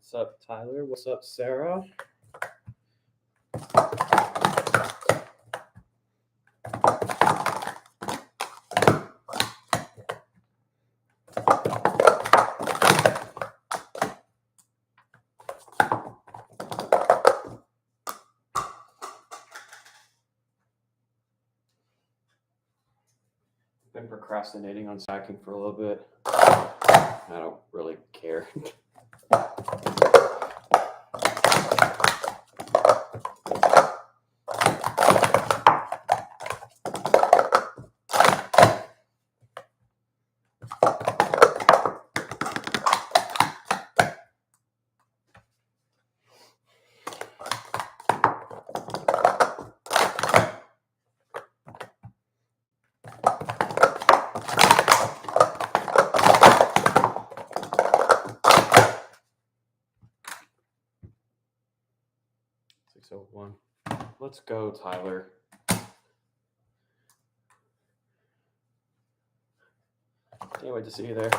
What's up, Tyler? What's up, Sarah? Been procrastinating on stacking for a little bit. I don't really care. So one. Let's go, Tyler. Can't wait to see you there.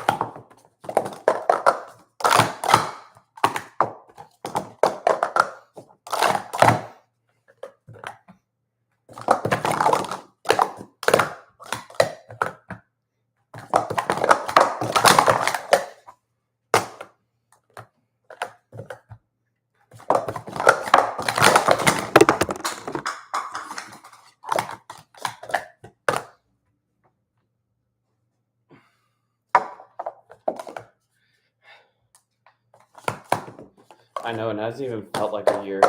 I know, and it hasn't even felt like a year.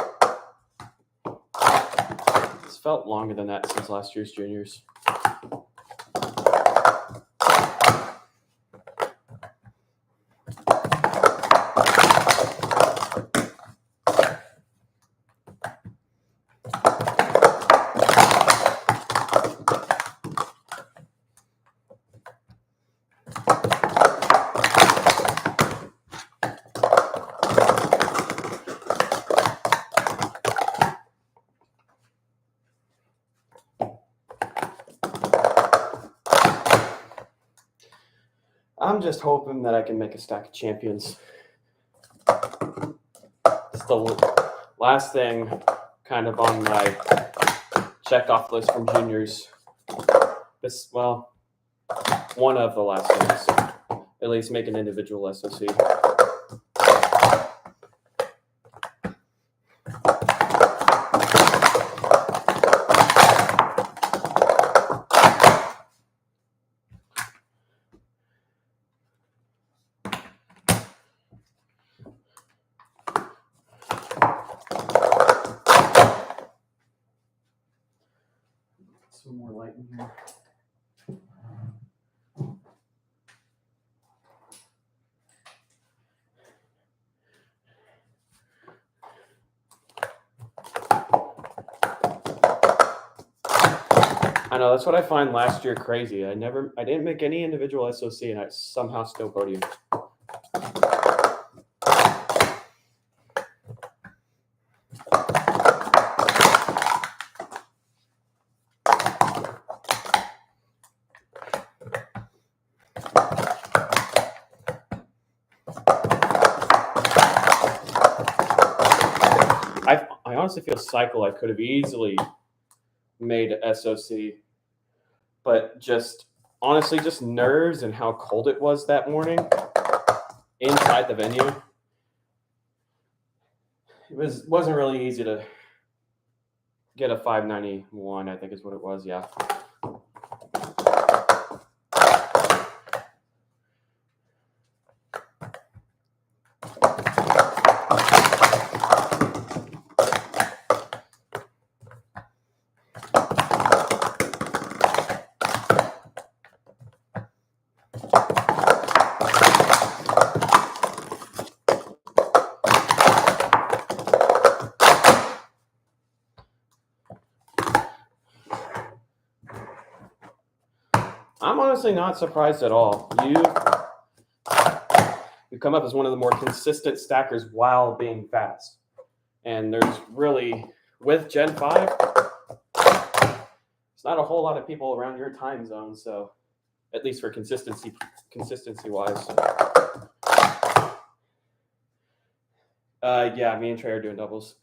It's felt longer than that since last year's juniors. I'm just hoping that I can make a stack of champions. It's the last thing kind of on my check-off list from juniors. This, well, one of the last things. At least make an individual SOC. Some more light in here. I know, that's what I find last year crazy. I didn't make any individual SOC and I somehow still podium. I honestly feel cycle I could have easily made a SOC, but just honestly just nerves and how cold it was that morning inside the venue. It wasn't really easy to get a 591, I think is what it was, yeah. I'm honestly not surprised at all. You come up as one of the more consistent stackers while being fast. And there's really, with Gen 5, it's not a whole lot of people around your time zone, so at least for consistency wise. Yeah, me and Trey are doing doubles.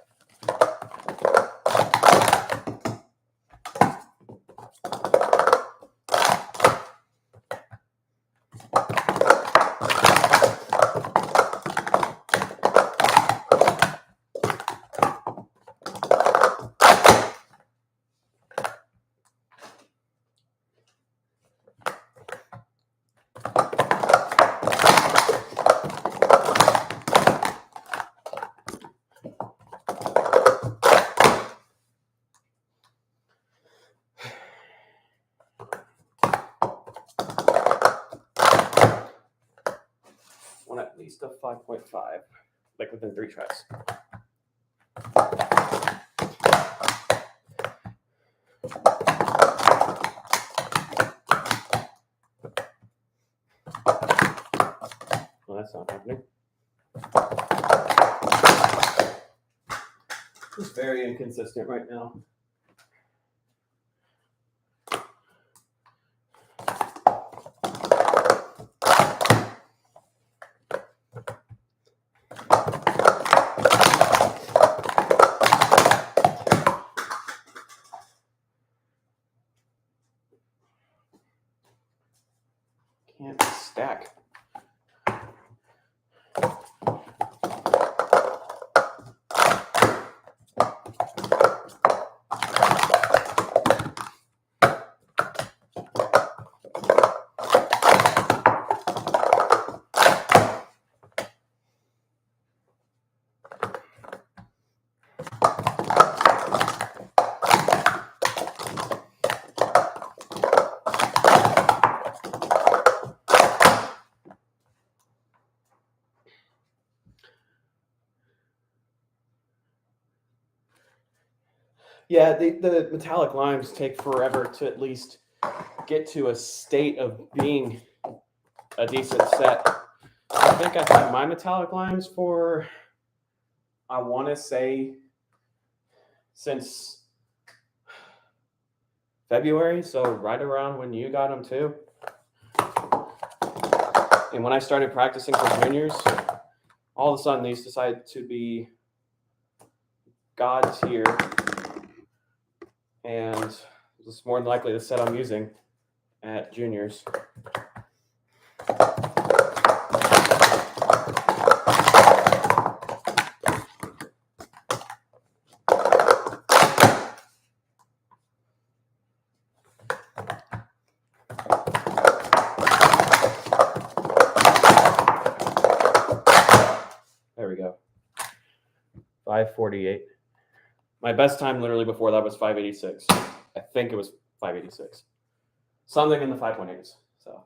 Want at least a 5.5, like within 3 tries. Well, that's not happening. It's very inconsistent right now. Can't stack. Yeah, the metallic limes take forever to at least get to a state of being a decent set. I think I've had my metallic limes for, I want to say, since February, so right around when you got them too. And when I started practicing for juniors, all of a sudden these decided to be God tier, and this is more than likely the set I'm using at juniors. There we go. 548. My best time literally before that was 586. I think it was 586. Something in the 5.8s. So.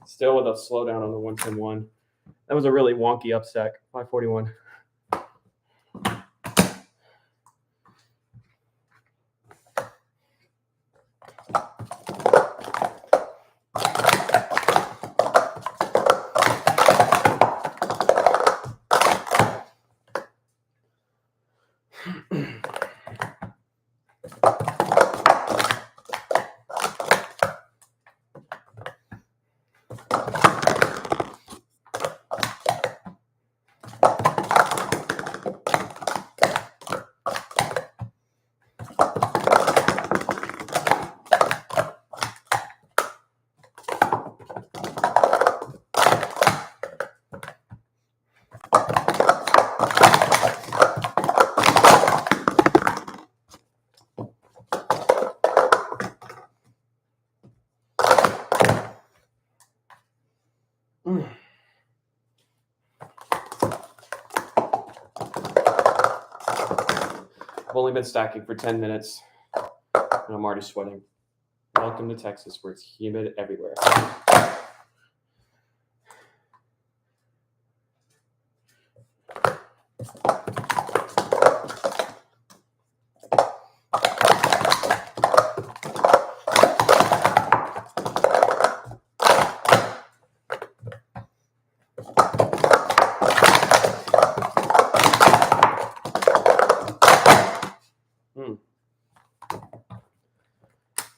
Still with a slowdown on the 110-1. That was a really wonky upstack, 541. I've only been stacking for 10 minutes, and I'm already sweating. Welcome to Texas, where it's humid everywhere.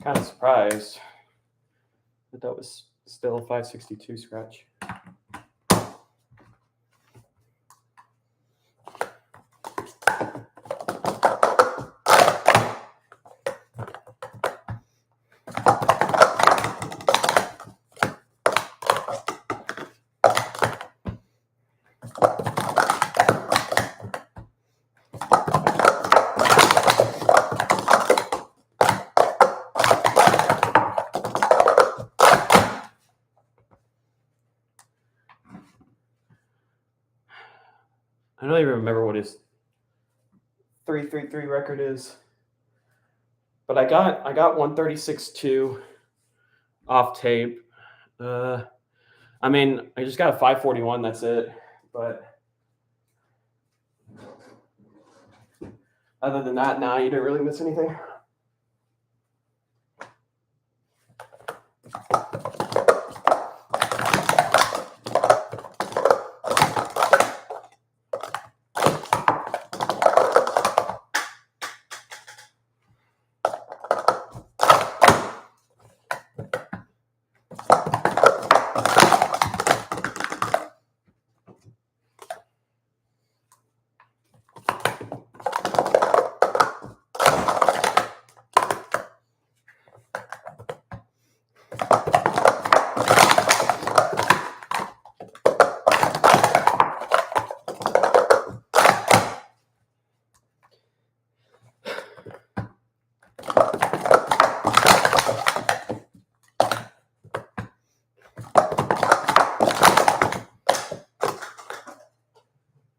Kind of surprised that that was still a 562 scratch. I don't even remember what his 333 record is, but I got 136.2 off tape. I mean, I just got a 541. That's it. But other than that, nah, you didn't really miss anything.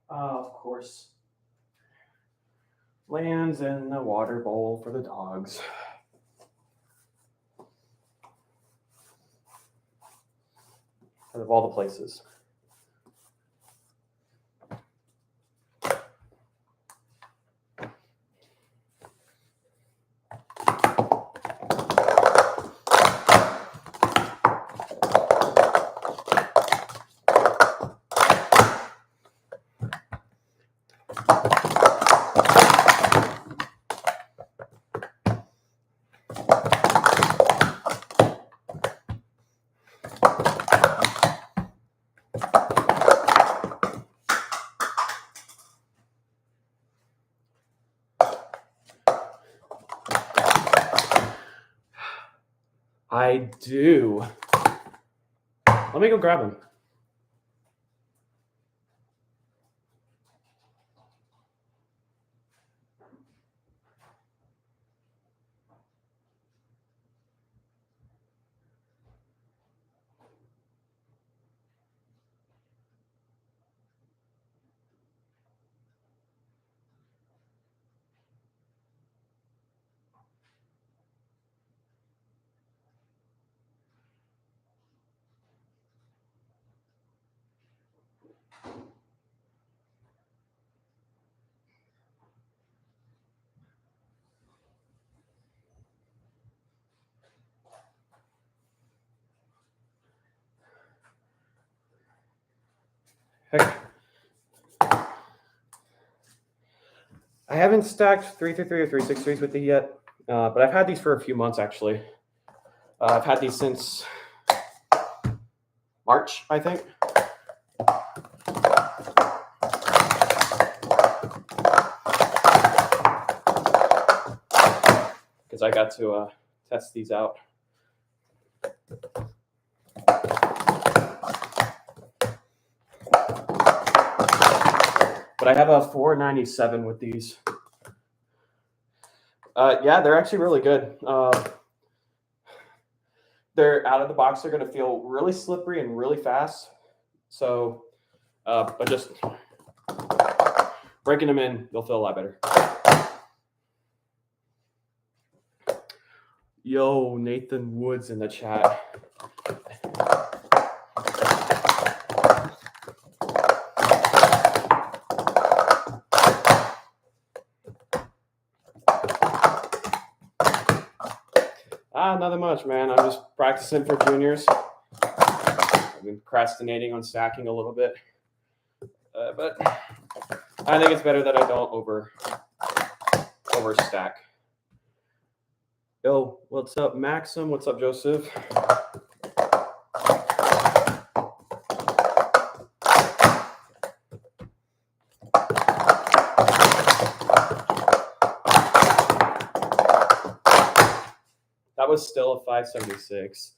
Of course. Lands in the water bowl for the dogs. Out of all the places. I do. Let me go grab him. Heck. I haven't stacked 333 or 363s with it yet, but I've had these for a few months actually. I've had these since March, I think. Because I got to test these out. But I have a 497 with these. Yeah, they're actually really good. They're out of the box. They're going to feel really slippery and really fast. So, but just breaking them in, they'll feel a lot better. Yo, Nathan Woods in the chat. Nothing much, man. I'm just practicing for juniors. I've been procrastinating on stacking a little bit. But I think it's better that I don't over stack. Yo, what's up, Maxim? What's up, Joseph? That was still a 576.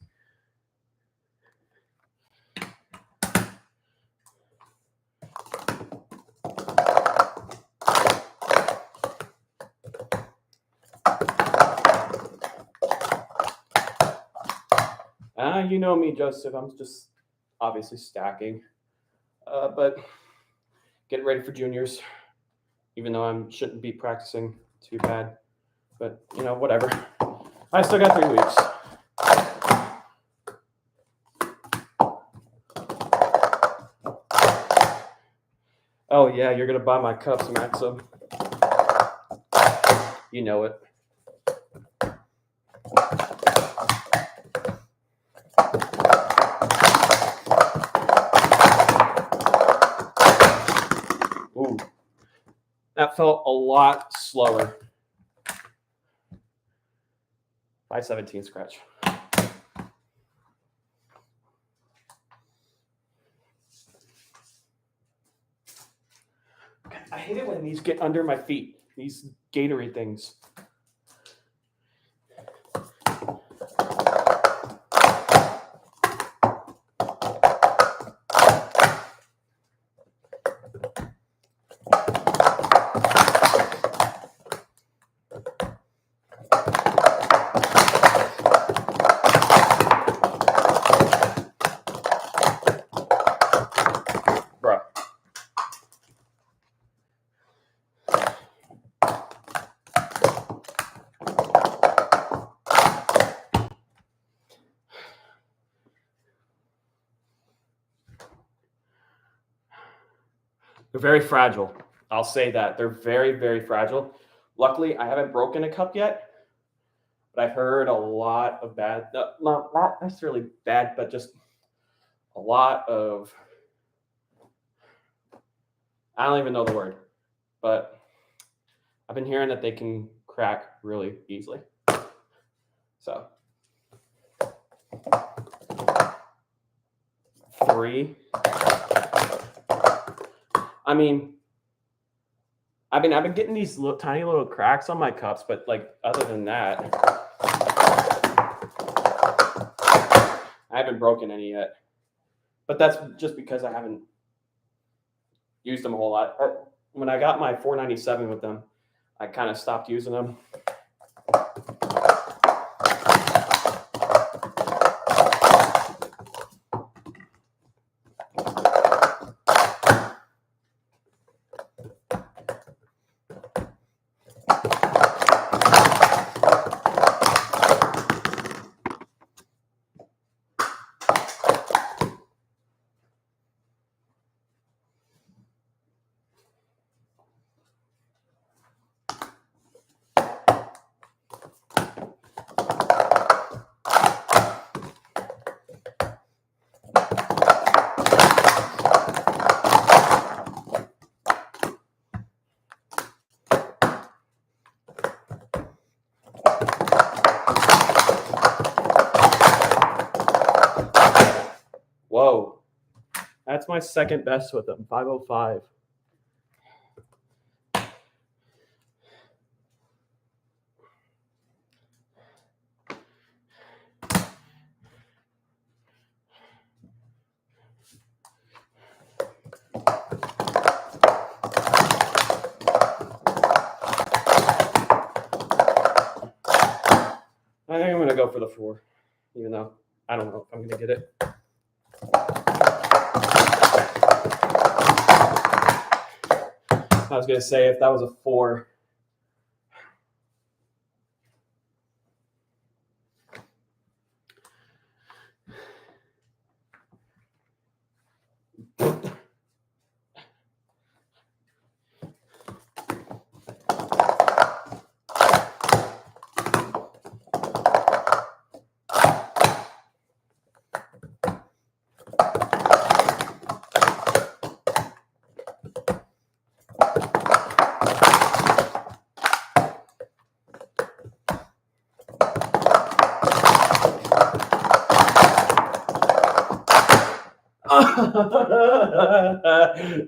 You know me, Joseph. I'm just obviously stacking, but getting ready for juniors. Even though I shouldn't be practicing too bad, but you know, whatever. I still got 3 weeks. Oh yeah, you're gonna buy my cups, Maxim. You know it. Ooh, that felt a lot slower. 517 scratch. I hate it when these get under my feet. These Gatorade things. Bruh. They're very fragile. I'll say that. They're very, very fragile. Luckily, I haven't broken a cup yet, but I've heard a lot of bad, not necessarily bad, but just a lot of, I don't even know the word, but I've been hearing that they can crack really easily. So, 3. I mean, I've been getting these tiny little cracks on my cups, but like other than that, I haven't broken any yet. But that's just because I haven't used them a whole lot. When I got my 497 with them, I kind of stopped using them. Whoa. That's my second best with them, 505. I think I'm going to go for the 4, even though I don't know if I'm going to get it. I was going to say if that was a 4.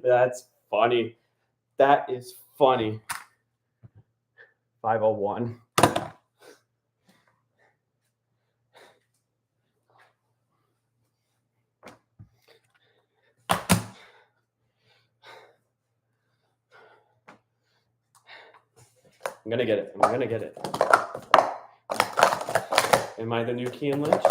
That's funny. That is funny. 501. I'm gonna get it. I'm gonna get it. Am I the new Kean Lynch?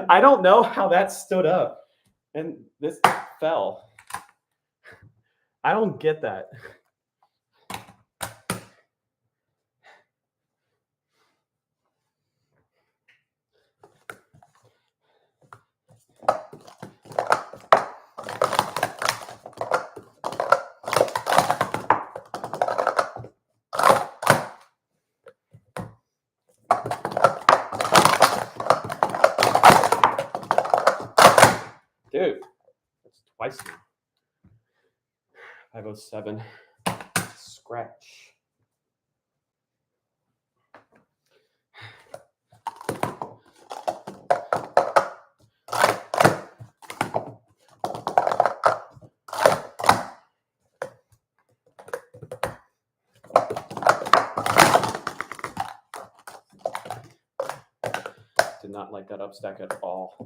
I don't know how that stood up and this fell. I don't get that. Dude, that's twice now. 507. Scratch. Did not like that upstack at all.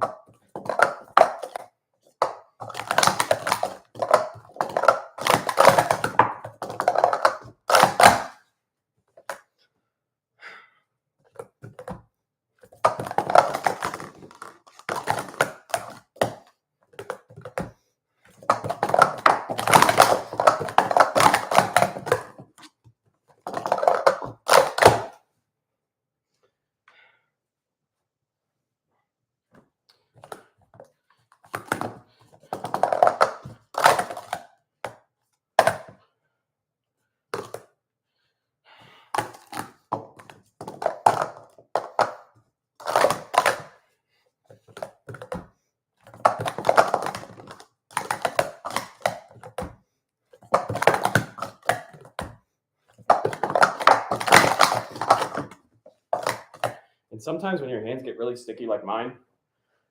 And sometimes when your hands get really sticky like mine,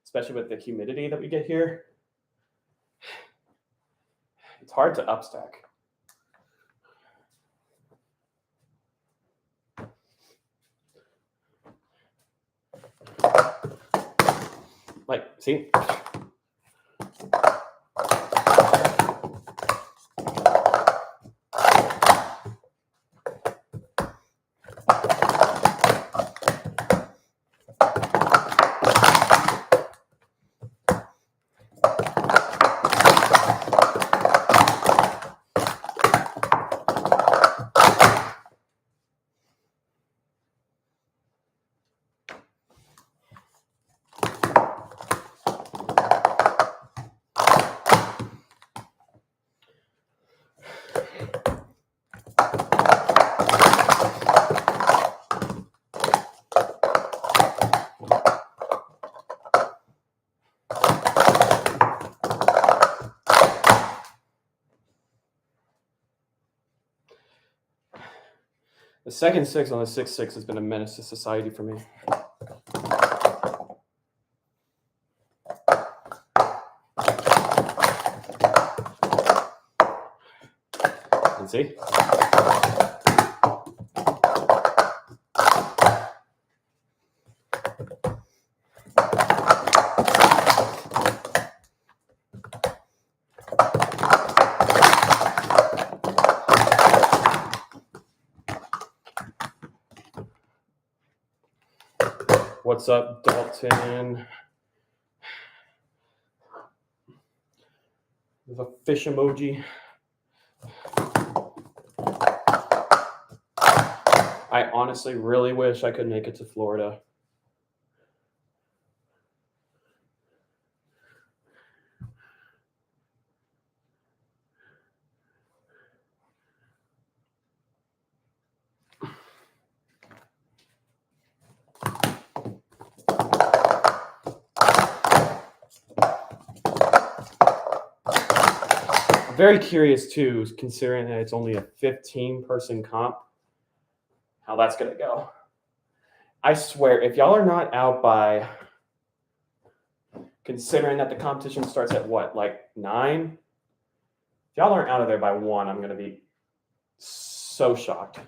especially with the humidity that we get here, it's hard to upstack. Like, see? The second 6 on the 6-6 has been a menace to society for me. And see? What's up, Dalton? There's a fish emoji. I honestly really wish I could make it to Florida. very curious too, considering that it's only a 15-person comp, how that's gonna go. I swear, if y'all are not out by, considering that the competition starts at what, like 9? If y'all aren't out of there by 1, I'm gonna be so shocked.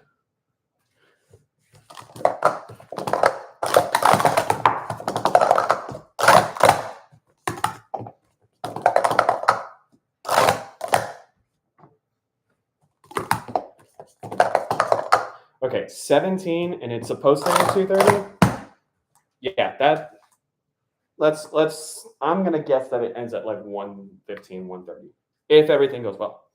Okay, 17, and it's supposed to end at 2:30. Yeah, that. Let's. I'm gonna guess that it ends at like 1:15, 1:30, if everything goes well.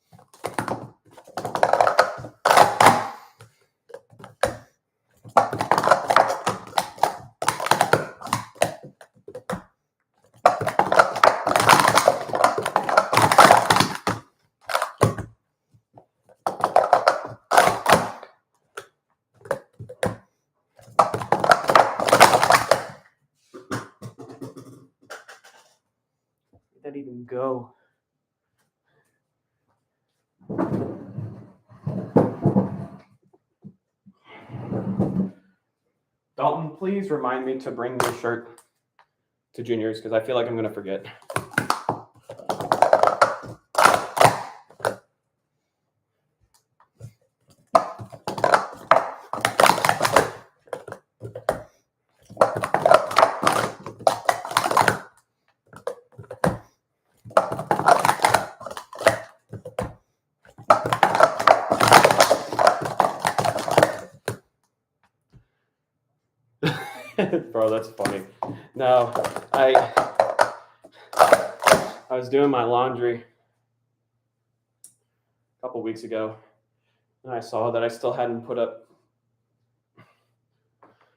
Did that even go? Dalton, please remind me to bring your shirt to juniors because I feel like I'm gonna forget. Bro, that's funny. No, I was doing my laundry a couple weeks ago, and I saw that I still hadn't put up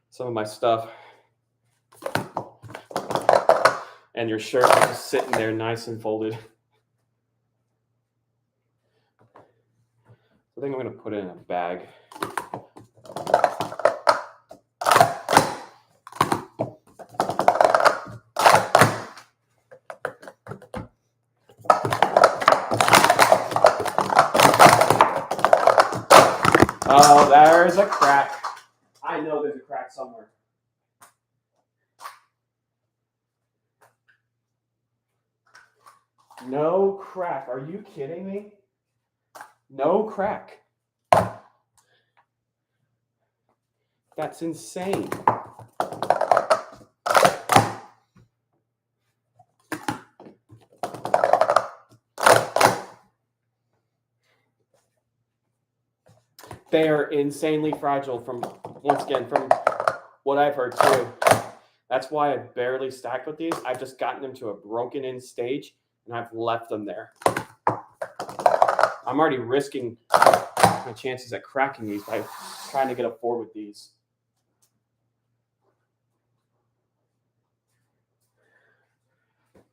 some of my stuff. And your shirt was just sitting there nice and folded. I think I'm gonna put it in a bag. Oh, there's a crack. I know there's a crack somewhere. No crack. Are you kidding me? No crack. That's insane. They are insanely fragile from what I've heard too. That's why I barely stacked with these. I've just gotten them to a broken in stage and I've left them there. I'm already risking my chances at cracking these by trying to get a 4 with these.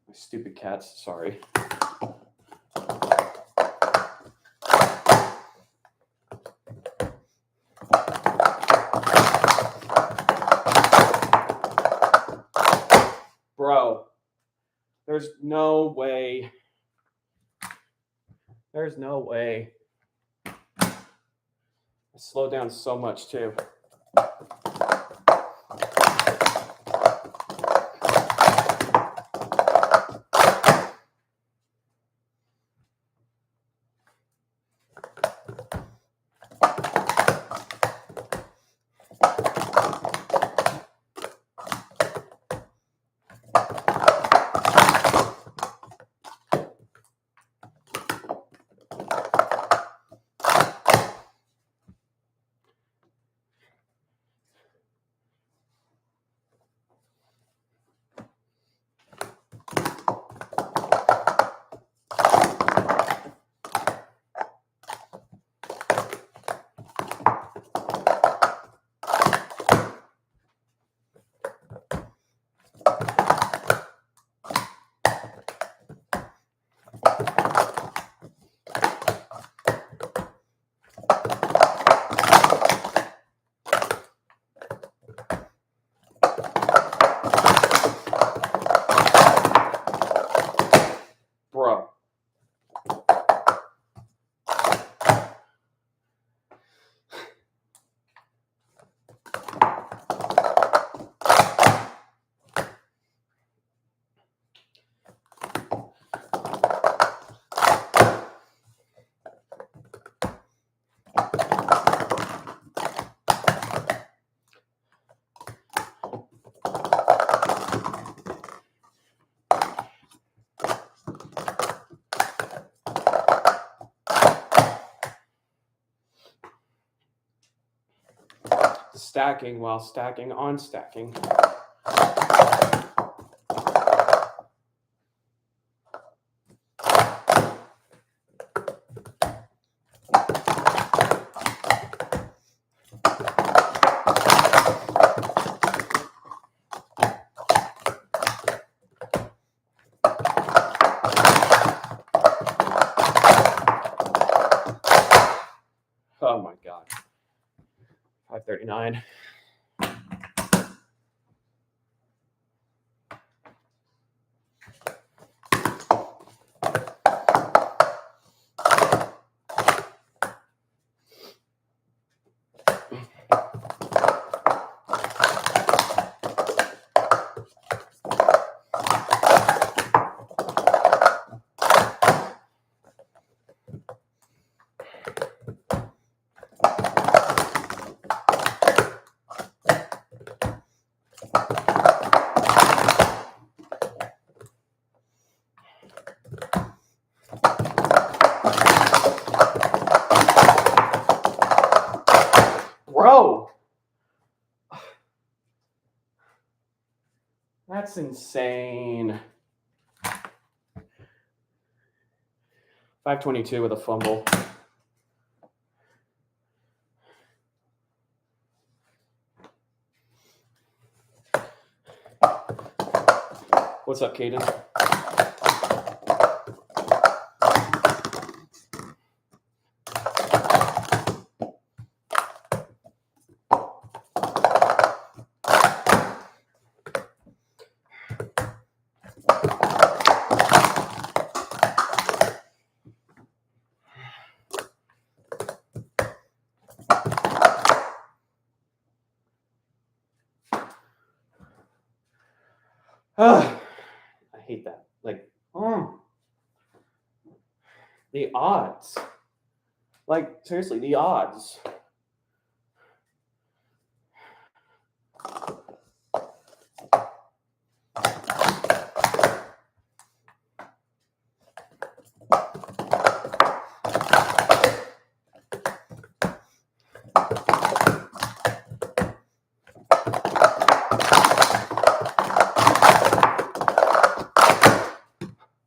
My stupid cats, sorry. Bro, there's no way. There's no way. I slowed down so much too. stacking while stacking on stacking. Oh my God. 539. Bro, that's insane. 522 with a fumble. What's up, Caden? I hate that. Like, the odds. Like, seriously, the odds.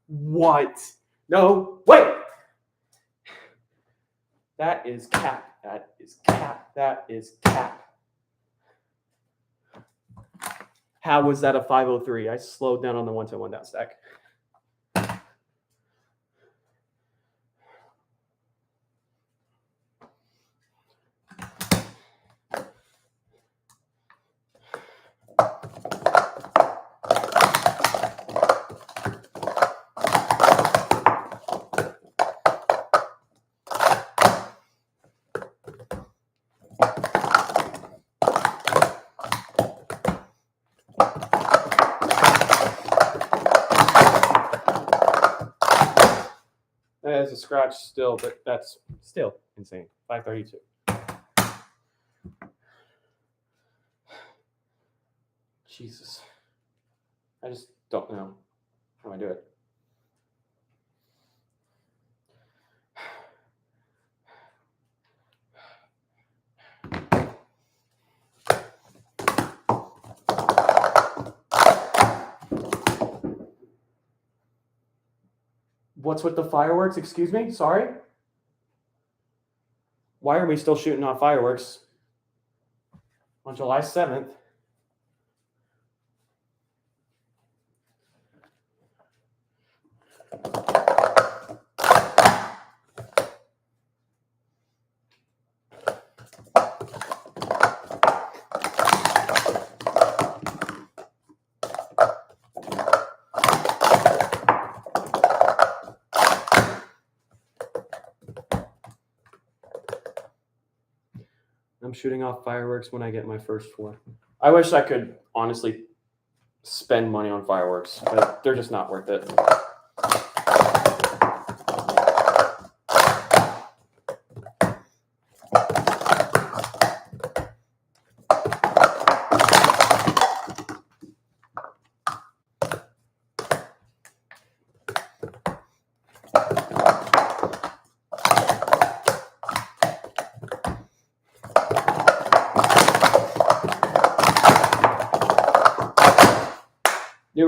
What? No, wait. That is cap. That is cap. That is cap. How was that a 503? I slowed down on the 1-to-1 down stack. That is a scratch still, but that's still insane. 532. Jesus. I just don't know how I do it. What's with the fireworks? Excuse me? Sorry? Why are we still shooting off fireworks on July 7th? I'm shooting off fireworks when I get my first 4. I wish I could honestly spend money on fireworks, but they're just not worth it.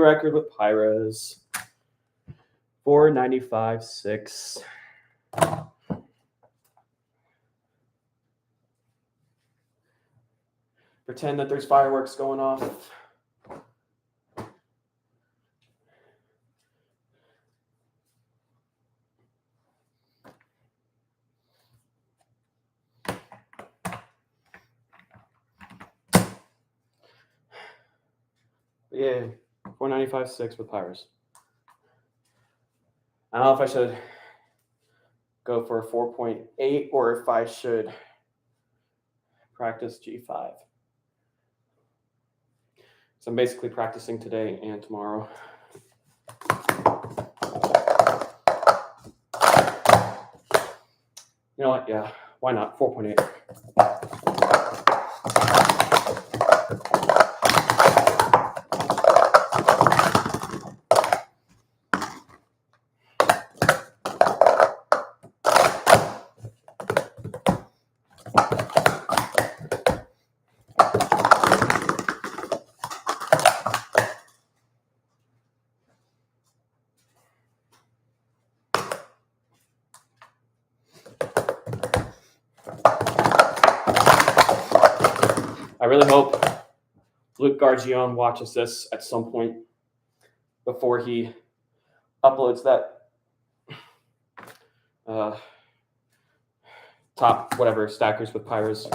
new record with Pyros. 495.6. Pretend that there's fireworks going off. Yeah, 495.6 with Pyros. I don't know if I should go for a 4.8 or if I should practice G5. So I'm basically practicing today and tomorrow. You know what? Yeah, why not? 4.8. I really hope Luke Gargione watches this at some point before he uploads that top whatever stackers with Pyros.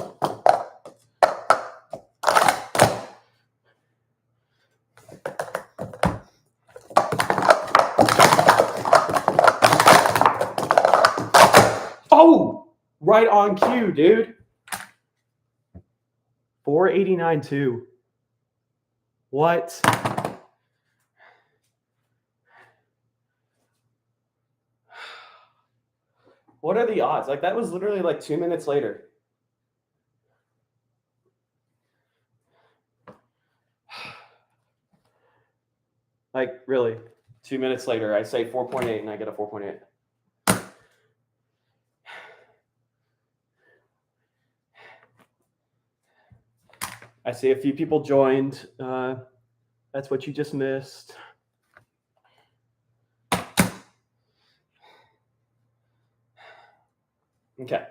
Oh, right on cue, dude. 489.2. What? What are the odds? Like, that was literally like 2 minutes later. Like, really, 2 minutes later, I say 4.8 and I get a 4.8. I see a few people joined. That's what you just missed. Okay.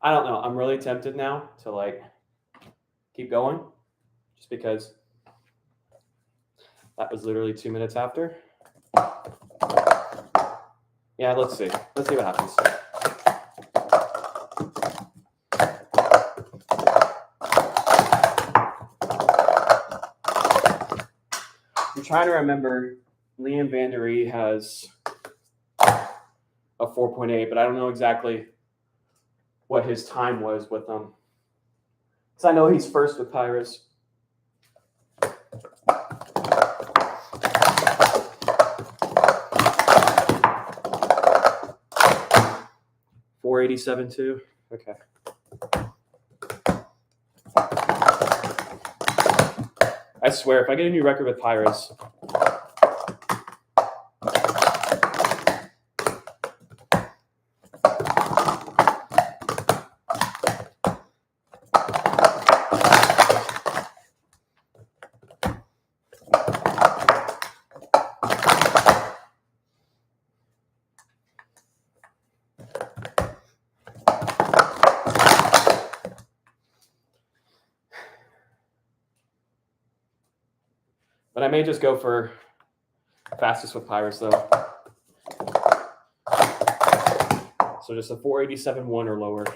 I don't know. I'm really tempted now to like keep going just because that was literally 2 minutes after. Yeah, let's see. Let's see what happens. I'm trying to remember. Liam Vanderie has a 4.8, but I don't know exactly what his time was with them. Because I know he's first with Pyros. .487 too. Okay. I swear, if I get a new record with Pyros, but I may just go for fastest with Pyros though. So just a 487.1 or lower.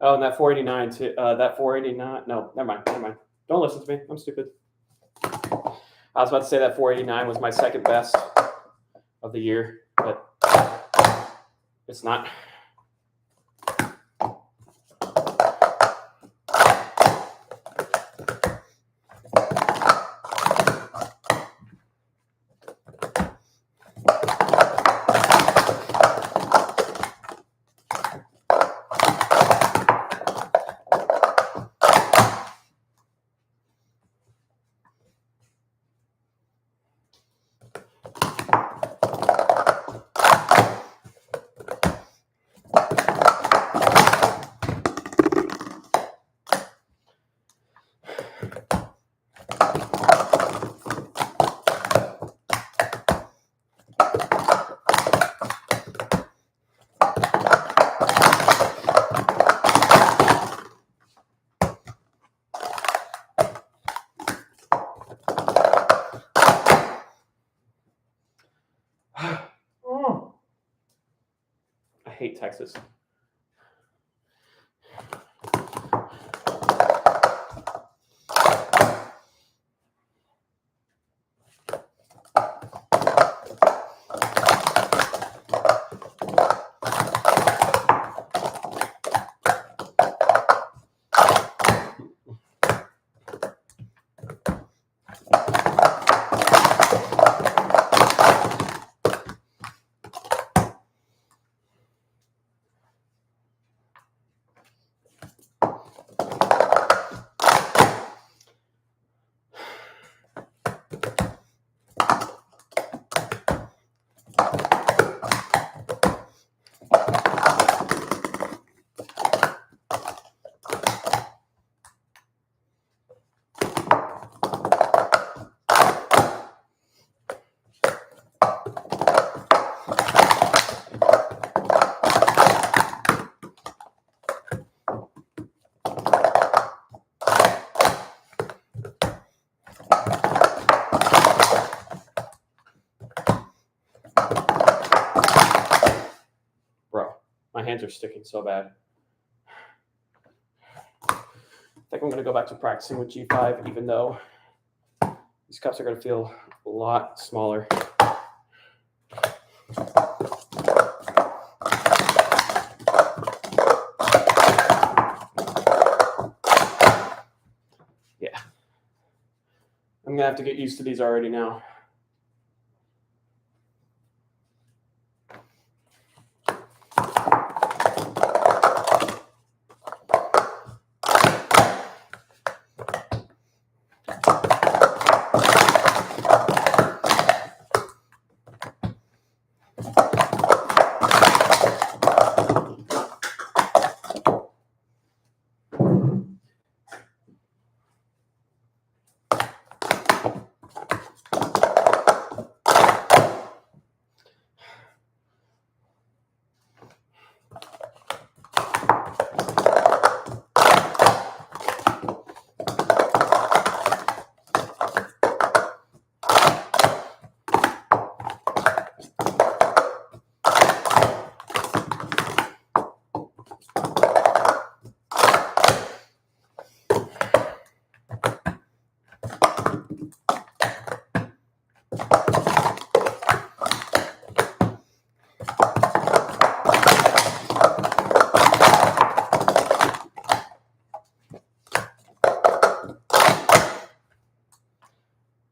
Oh, and that 489 too. That 489. No, never mind. Don't listen to me. I'm stupid. I was about to say that 489 was my second best of the year, but it's not. hate Texas. Bro, my hands are sticking so bad. I think I'm going to go back to practicing with G5, even though these cups are going to feel a lot smaller. Yeah. I'm going to have to get used to these already now.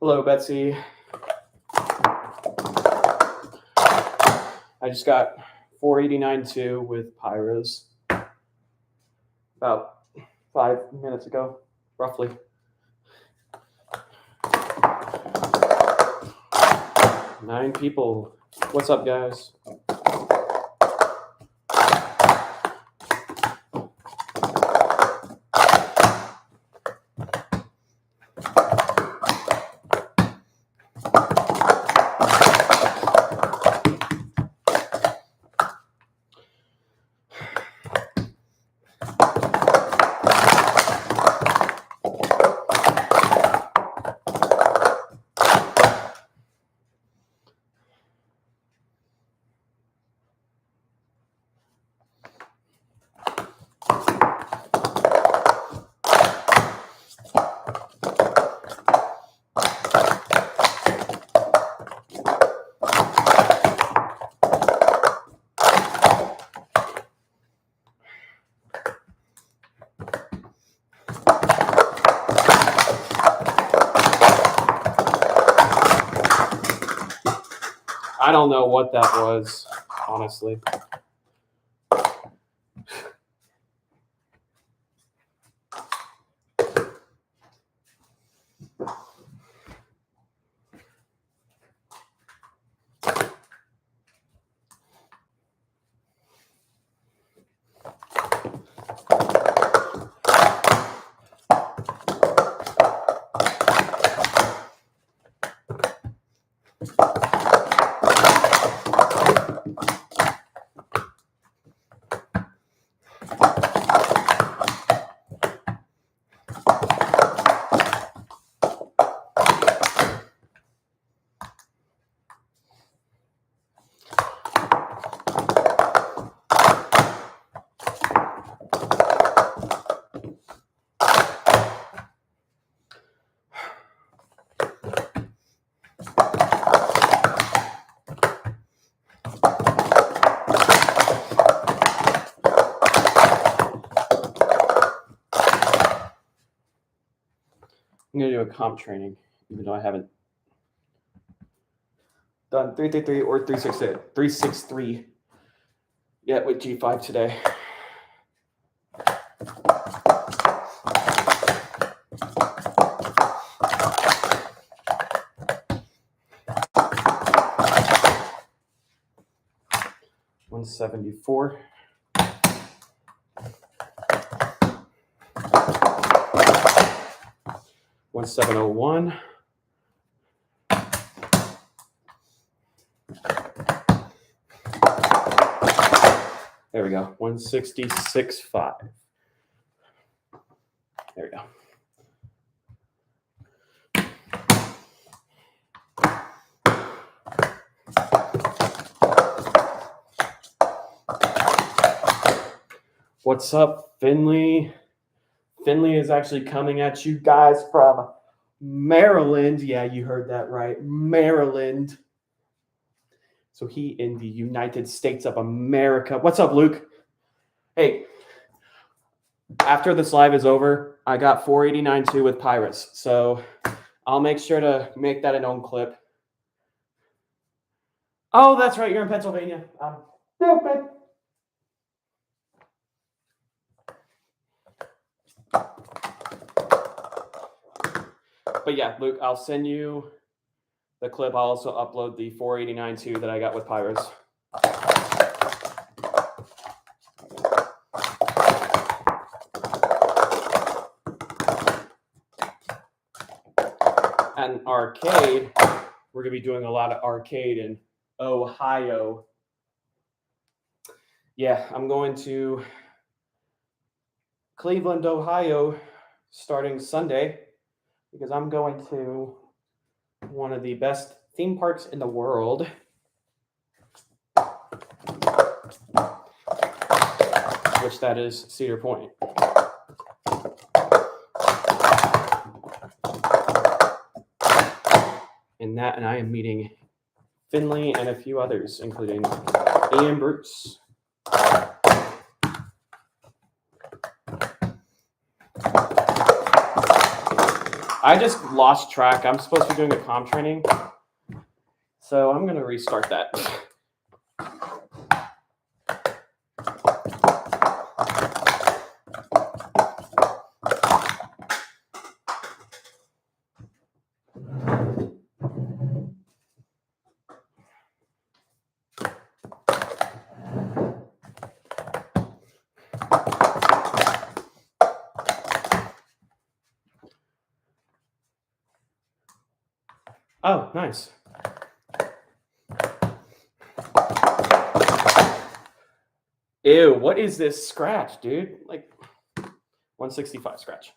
Hello, Betsy. I just got 489.2 with Pyros about 5 minutes ago, roughly. Nine people. What's up, guys? I don't know what that was, honestly. I'm gonna do a comp training, even though I haven't done 333 or 363 yet with G5 today. $174. $1,701. There we go. 166.5. There we go. What's up, Finley? Finley is actually coming at you guys from Maryland. Yeah, you heard that right. Maryland. So he in the United States of America. What's up, Luke? Hey, after this live is over, I got 489.2 with Pyrus. So I'll make sure to make that an own clip. Oh, that's right. You're in Pennsylvania. Stupid. But yeah, Luke, I'll send you the clip. I'll also upload the 489.2 that I got with Pyrus. And arcade, we're going to be doing a lot of arcade in Ohio. Yeah, I'm going to Cleveland, Ohio, starting Sunday, because I'm going to one of the best theme parks in the world, which that is Cedar Point. And I am meeting Finley and a few others, including Ian Bruce. I just lost track. I'm supposed to be doing a comp training, so I'm going to restart that. Oh, nice. Ew, what is this scratch, dude? Like 165 scratch.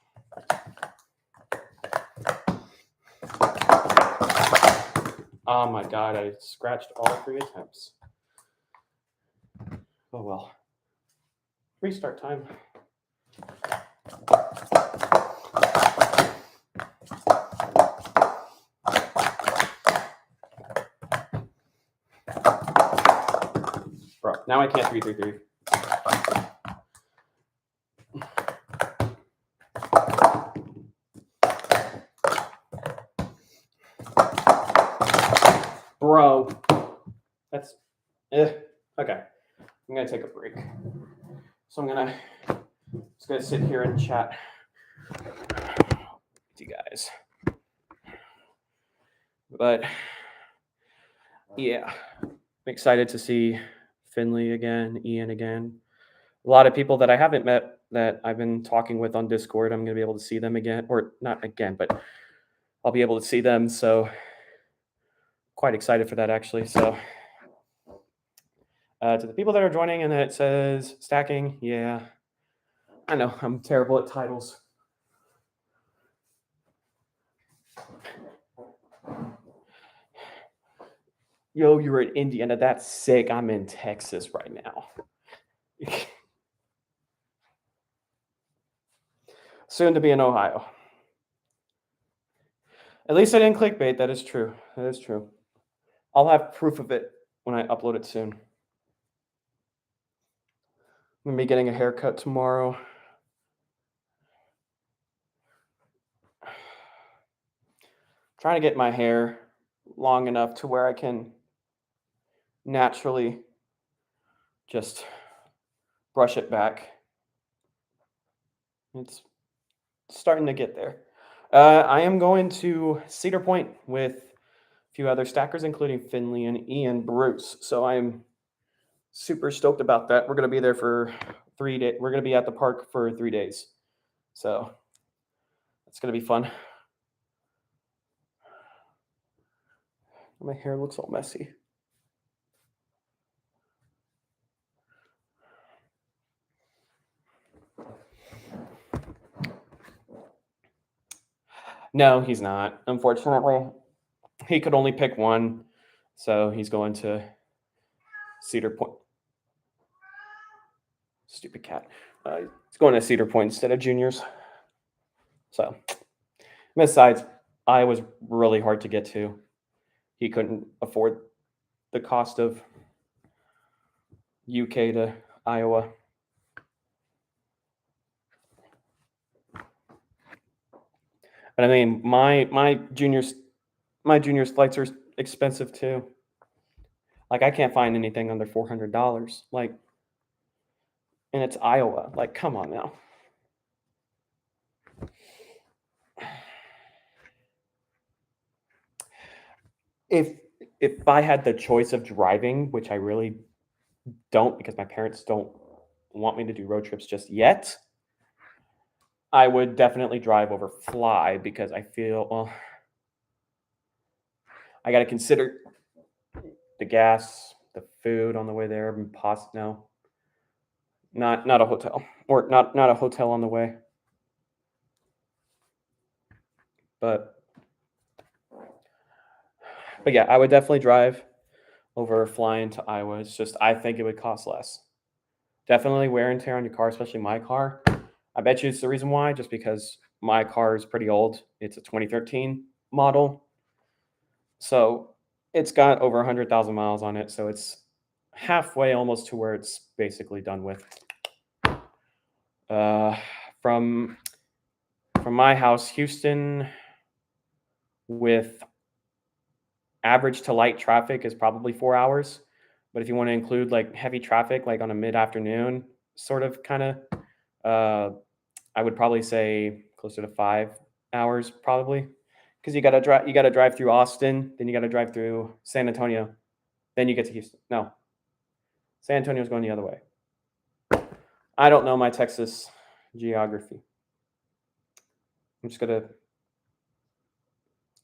Oh my God, I scratched all 3 attempts. Oh well. Restart time. Bro, now I can't 333. Bro, that's okay. I'm gonna take a break. So I'm just gonna sit here and chat with you guys. But yeah, I'm excited to see Finley again, Ian again. A lot of people that I haven't met that I've been talking with on Discord, I'm going to be able to see them again, or not again, but I'll be able to see them. So quite excited for that, actually. So to the people that are joining and it says stacking, yeah, I know I'm terrible at titles. Yo, you're in Indiana. That's sick. I'm in Texas right now. Soon to be in Ohio. At least I didn't clickbait. That is true. That is true. I'll have proof of it when I upload it soon. I'm going to be getting a haircut tomorrow. trying to get my hair long enough to where I can naturally just brush it back. It's starting to get there. I am going to Cedar Point with a few other stackers, including Finley and Ian Bruce. So I'm super stoked about that. We're going to be there for 3 days. We're going to be at the park for 3 days. So it's going to be fun. My hair looks all messy. No, he's not. Unfortunately, he could only pick one. So he's going to Cedar Point. Stupid cat. He's going to Cedar Point instead of juniors. So, besides, I was really hard to get to. He couldn't afford the cost of UK to Iowa. But I mean, my juniors flights are expensive too. Like I can't find anything under $400. Like, and it's Iowa. Like, come on now. If I had the choice of driving, which I really don't because my parents don't want me to do road trips just yet, I would definitely drive over fly because I feel, well, I got to consider the gas, the food on the way there, and no, not a hotel or not a hotel on the way. But yeah, I would definitely drive over flying to Iowa. It's just I think it would cost less. Definitely wear and tear on your car, especially my car. I bet you it's the reason why, just because my car is pretty old. It's a 2013 model. So it's got over 100,000 miles on it. So it's halfway almost to where it's basically done with. From my house, Houston, with average to light traffic is probably 4 hours. But if you want to include like heavy traffic, like on a mid-afternoon sort of kind of, I would probably say closer to 5 hours probably, because you got to drive through Austin, then you got to drive through San Antonio, then you get to Houston. No, San Antonio's going the other way. I don't know my Texas geography. I'm just gonna.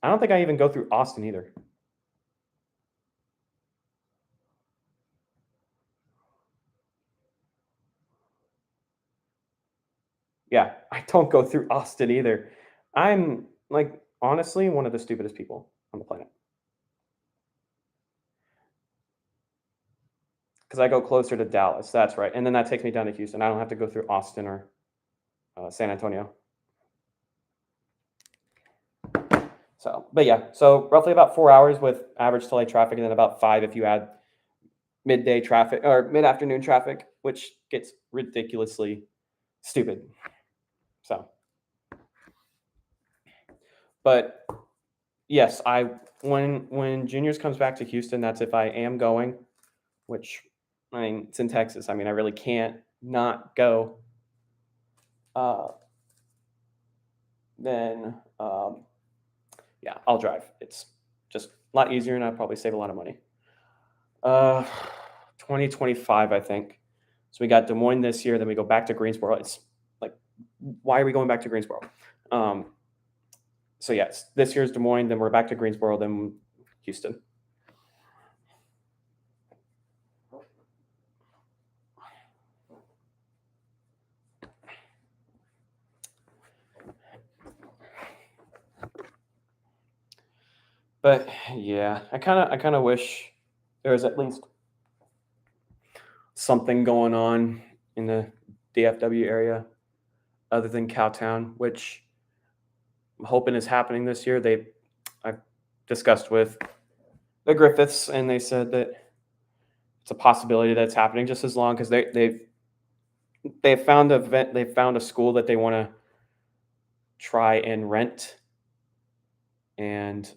I don't think I even go through Austin either. Yeah, I don't go through Austin either. I'm like honestly one of the stupidest people on the planet because I go closer to Dallas. That's right, and then that takes me down to Houston. I don't have to go through Austin or San Antonio. So, but yeah, so roughly about 4 hours with average to light traffic, and then about 5 if you add midday traffic or mid-afternoon traffic, which gets ridiculously stupid. So, but yes, when juniors comes back to Houston, that's if I am going, which I mean it's in Texas. I mean I really can't not go. Then yeah, I'll drive. It's just a lot easier, and I'll probably save a lot of money. 2025, I think. So we got Des Moines this year, then we go back to Greensboro. It's like, why are we going back to Greensboro? So yes, this year's Des Moines, then we're back to Greensboro, then Houston. But yeah, I kind of wish there was at least something going on in the DFW area other than Cowtown, which I'm hoping is happening this year. I've discussed with the Griffiths, and they said that it's a possibility that's happening just as long because they've found a school that they want to try and rent And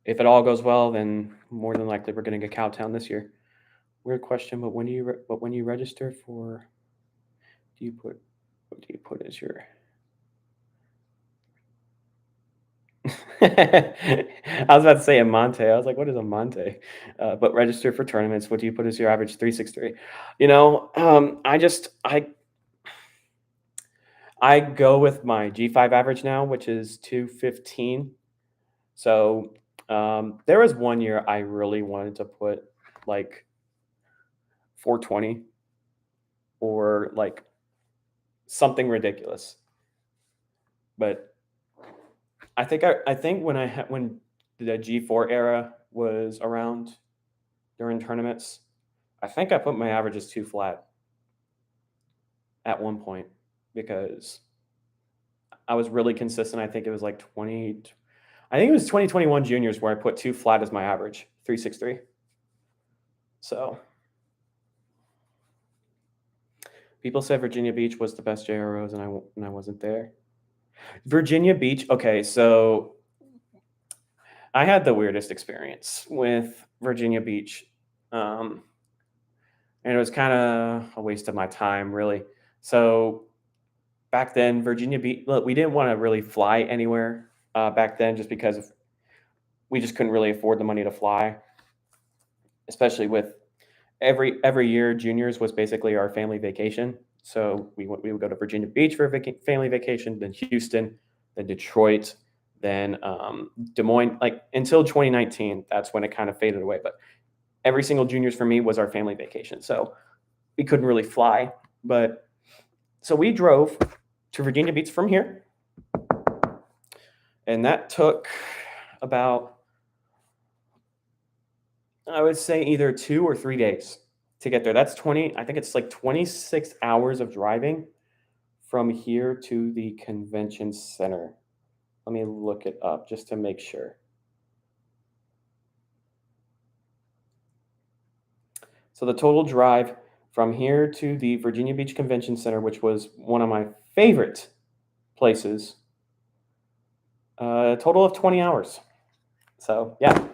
if it all goes well, then more than likely we're going to get Cowtown this year. Weird question, but when you register for, what do you put as your? I was about to say a Monte. I was like, what is a Monte? But register for tournaments. What do you put as your average 363? I go with my G5 average now, which is 215. So there was one year I really wanted to put like 420 or like something ridiculous. But I think when the G4 era was around during tournaments, I think I put my averages too flat at one point because I was really consistent. I think it was like 2021 juniors where I put too flat as my average, 363. So people said Virginia Beach was the best JROs and I wasn't there. Virginia Beach. Okay, so I had the weirdest experience with Virginia Beach. And it was kind of a waste of my time, really. So back then, Virginia Beach, look, we didn't want to really fly anywhere back then just because we just couldn't really afford the money to fly, especially with every year juniors was basically our family vacation. So we would go to Virginia Beach for a family vacation, then Houston, then Detroit, then Des Moines, like until 2019. That's when it kind of faded away. But every single juniors for me was our family vacation. So we couldn't really fly. But so we drove to Virginia Beach from here. And that took about, I would say, either 2 or 3 days to get there. That's I think it's like 26 hours of driving from here to the convention center. Let me look it up just to make sure. So the total drive from here to the Virginia Beach Convention Center, which was one of my favorite places, a total of 20 hours. So yeah,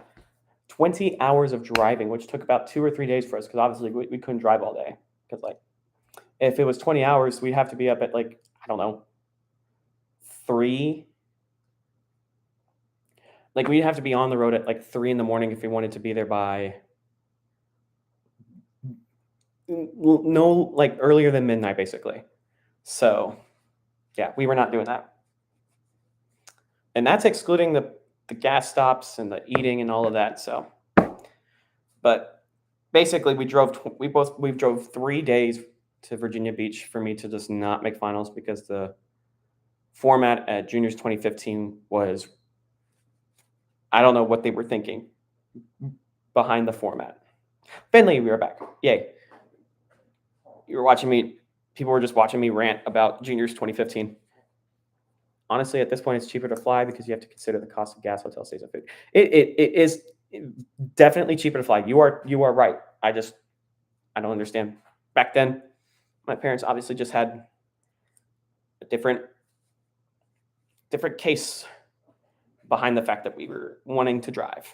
20 hours of driving, which took about 2 or 3 days for us because obviously we couldn't drive all day. Because like if it was 20 hours, we'd have to be up at like, I don't know, 3. Like we'd have to be on the road at like 3 in the morning if we wanted to be there by no, like earlier than midnight, basically. So yeah, we were not doing that. And that's excluding the gas stops and the eating and all of that. So, but basically we drove 3 days to Virginia Beach for me to just not make finals because the format at Juniors 2015 was, I don't know what they were thinking behind the format. Finley, we were back. Yay. You were watching me. People were just watching me rant about Juniors 2015. Honestly, at this point, it's cheaper to fly because you have to consider the cost of gas, hotel stays, and food. It is definitely cheaper to fly. You are right. I don't understand. Back then, my parents obviously just had a different case behind the fact that we were wanting to drive.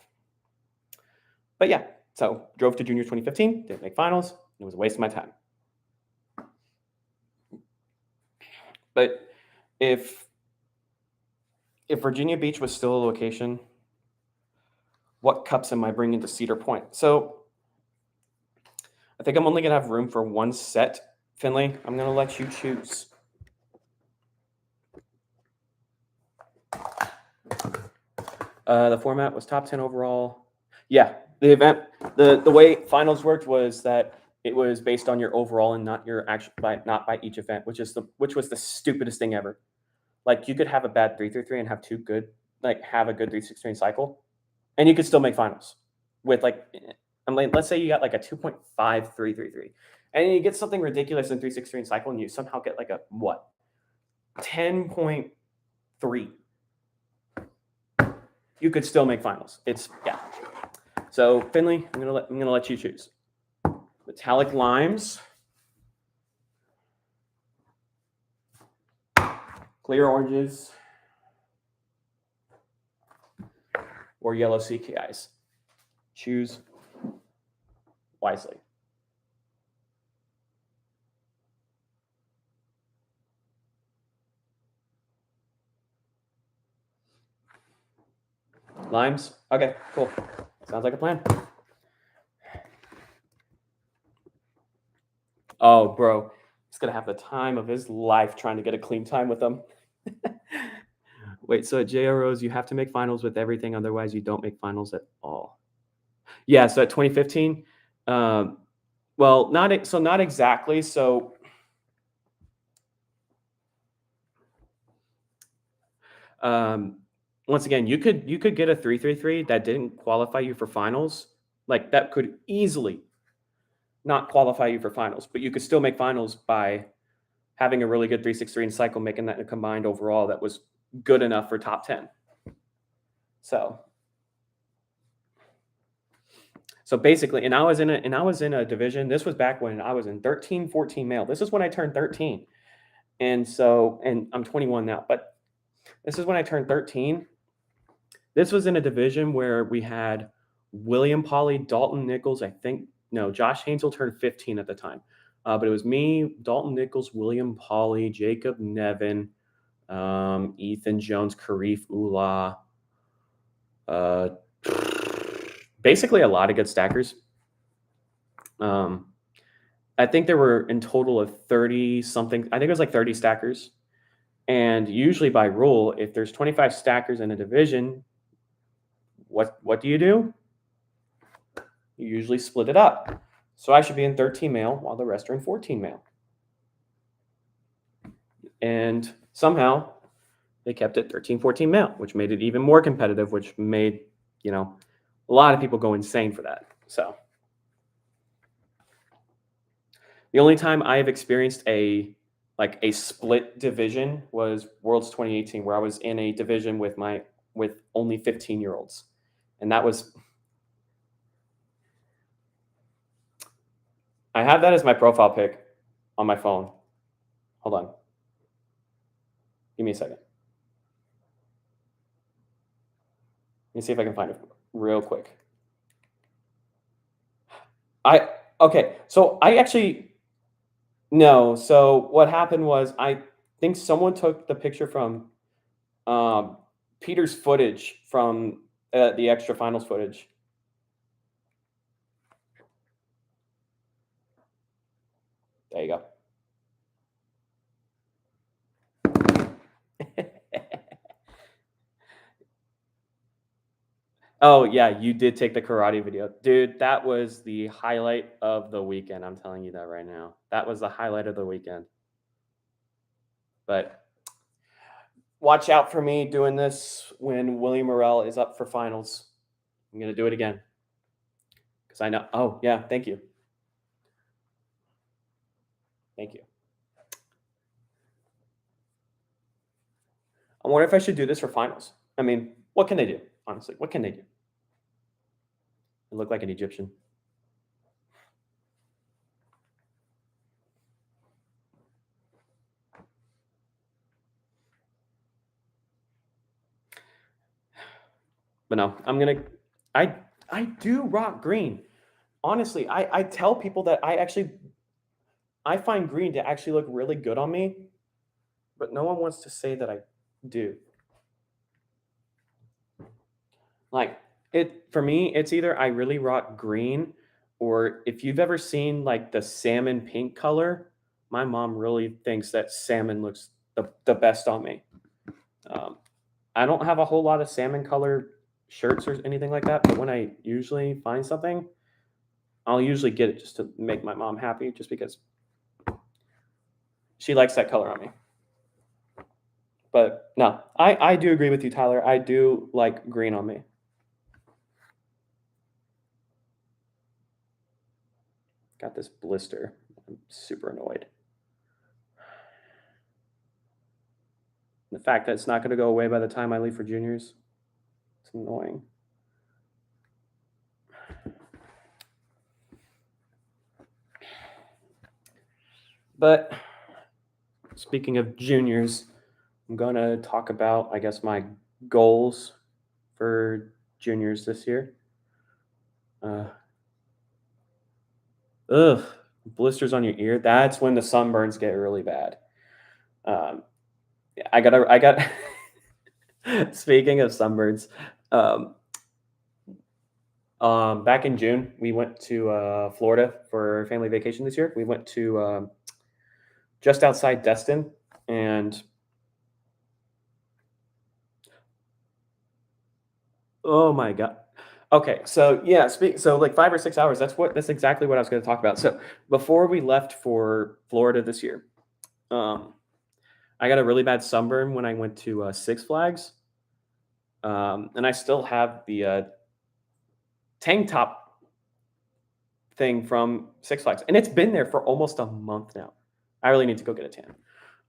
But yeah, so drove to Junior 2015, didn't make finals. It was a waste of my time. But if Virginia Beach was still a location, what cups am I bringing to Cedar Point? So I think I'm only going to have room for one set. Finley, I'm going to let you choose. The format was top 10 overall. Yeah, the event, the way finals worked was that it was based on your overall and not your actual, not by each event, which was the stupidest thing ever. Like you could have a bad 333 and have have a good 363 cycle, and you could still make finals with like, let's say you got like a 2.5 333, and you get something ridiculous in 363 cycle, and you somehow get like a 10.3. You could still make finals. So Finley, I'm gonna let you choose. Metallic limes. clear oranges, or yellow CKIs. Choose wisely. Limes? Okay, cool. Sounds like a plan. Oh, bro. He's going to have the time of his life trying to get a clean time with them. Wait, so at JROs, you have to make finals with everything. Otherwise, you don't make finals at all. Yeah, so at 2015, well, not exactly. So once again, you could get a 3.33 that didn't qualify you for finals. Like that could easily not qualify you for finals, but you could still make finals by having a really good 3.63 in cycle, making that a combined overall that was good enough for top 10. So basically, and I was in a division. This was back when I was in 13, 14 male. This is when I turned 13. And I'm 21 now, but this is when I turned 13. This was in a division where we had William Pauly, Dalton Nichols. Josh Hainsel turned 15 at the time. But it was me, Dalton Nichols, William Pauly, Jacob Nevin, Ethan Jones, Karif Ullah. Basically a lot of good stackers. I think there were in total of 30 something. I think it was like 30 stackers. And usually by rule, if there's 25 stackers in a division, what do? You usually split it up. So I should be in 13 male while the rest are in 14 male. And somehow they kept it 13, 14 male, which made it even more competitive, which made, a lot of people go insane for that. So the only time I've experienced a split division was Worlds 2018, where I was in a division with only 15-year-olds. And that was, I have that as my profile pic on my phone. Hold on. Give me a second. Let me see if I can find it real quick. Okay, so no. So what happened was I think someone took the picture from Peter's footage from the extra finals footage. There you go. Oh, yeah, you did take the karate video. Dude, that was the highlight of the weekend. I'm telling you that right now. That was the highlight of the weekend. But watch out for me doing this when William Morrell is up for finals. I'm going to do it again. Because I know. Oh, yeah, thank you. Thank you. I wonder if I should do this for finals. I mean, what can they do? Honestly, what can they do? I look like an Egyptian. But no, I do rock green. Honestly, I tell people that I find green to actually look really good on me, but no one wants to say that I do. Like for me, it's either I really rock green, or if you've ever seen like the salmon pink color, my mom really thinks that salmon looks the best on me. I don't have a whole lot of salmon color shirts or anything like that, but when I usually find something, I'll usually get it just to make my mom happy, just because she likes that color on me. But no, I do agree with you, Tyler. I do like green on me. Got this blister. I'm super annoyed. The fact that it's not going to go away by the time I leave for juniors, it's annoying. But speaking of juniors, I'm going to talk about, I guess, my goals for juniors this year. Ugh, blisters on your ear. That's when the sunburns get really bad. Um, I got. Speaking of sunburns, um, back in June, we went to Florida for family vacation this year. We went to just outside Destin, and oh my god. Okay, so yeah, so like 5 or 6 hours. That's exactly what I was going to talk about. So before we left for Florida this year, um, I got a really bad sunburn when I went to Six Flags, and I still have the tank top thing from Six Flags, and it's been there for almost a month now. I really need to go get a tan.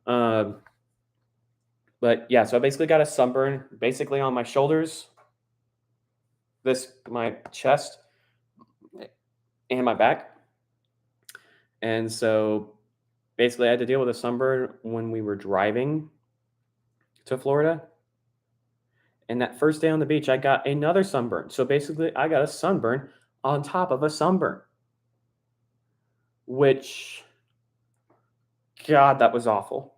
Um, but yeah, so I basically got a sunburn basically on my shoulders, my chest, and my back. And so basically, I had to deal with a sunburn when we were driving to Florida. And that first day on the beach, I got another sunburn. So basically, I got a sunburn on top of a sunburn, which, God, that was awful.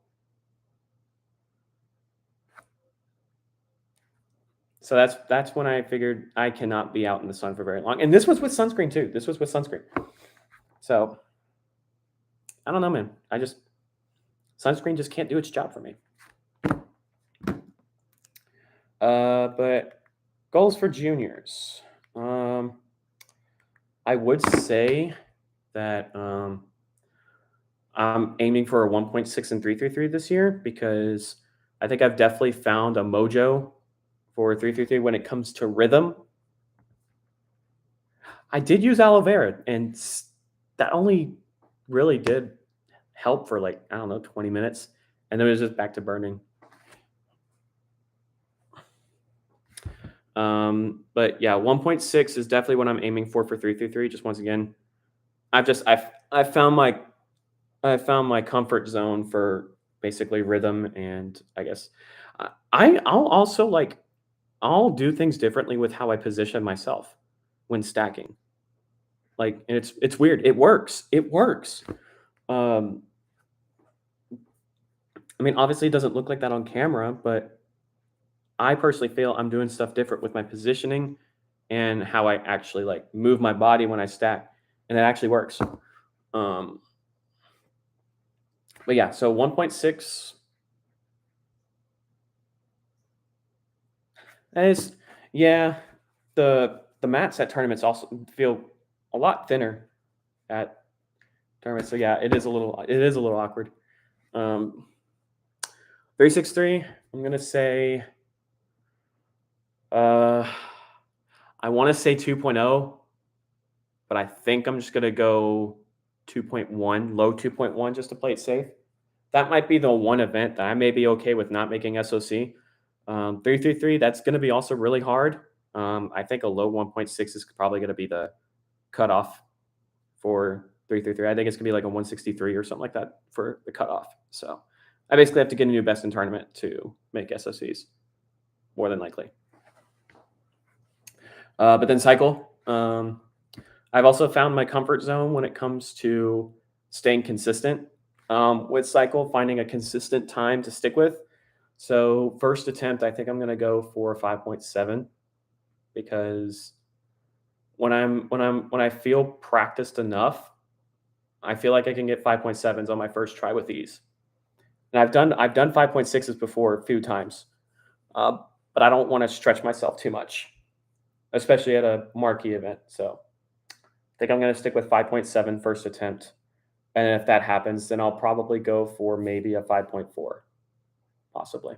So that's when I figured I cannot be out in the sun for very long. And this was with sunscreen too. This was with sunscreen. So I don't know, man. Sunscreen just can't do its job for me. But goals for juniors. I would say that I'm aiming for a 1.6 and 333 this year because I think I've definitely found a mojo for 333 when it comes to rhythm. I did use aloe vera, and that only really did help for like, I don't know, 20 minutes. And then it was just back to burning. But yeah, 1.6 is definitely what I'm aiming for 333. Just once again, I found my comfort zone for basically rhythm, and I guess I'll also I'll do things differently with how I position myself when stacking. Like, and it's weird. It works. It works. Um, I mean, obviously, it doesn't look like that on camera, but I personally feel I'm doing stuff different with my positioning and how I actually like move my body when I stack, and it actually works. Um, but yeah, so 1.6 is, yeah, the mats at tournaments also feel a lot thinner at tournaments. So yeah, it is a little awkward. 363, I'm gonna say I want to say 2.0, but I think I'm just going to go 2.1, low 2.1, just to play it safe. That might be the one event that I may be okay with not making SOC. 333, that's going to be also really hard. I think a low 1.6 is probably going to be the cutoff for 333. I think it's going to be like a 163 or something like that for the cutoff. So I basically have to get a new best in tournament to make SOCs, more than likely. But then cycle. I've also found my comfort zone when it comes to staying consistent with cycle, finding a consistent time to stick with. So first attempt, I think I'm going to go for 5.7 because when I feel practiced enough, I feel like I can get 5.7s on my first try with ease. And I've done 5.6s before a few times, but I don't want to stretch myself too much, especially at a marquee event. So I think I'm going to stick with 5.7 first attempt. And if that happens, then I'll probably go for maybe a 5.4, possibly.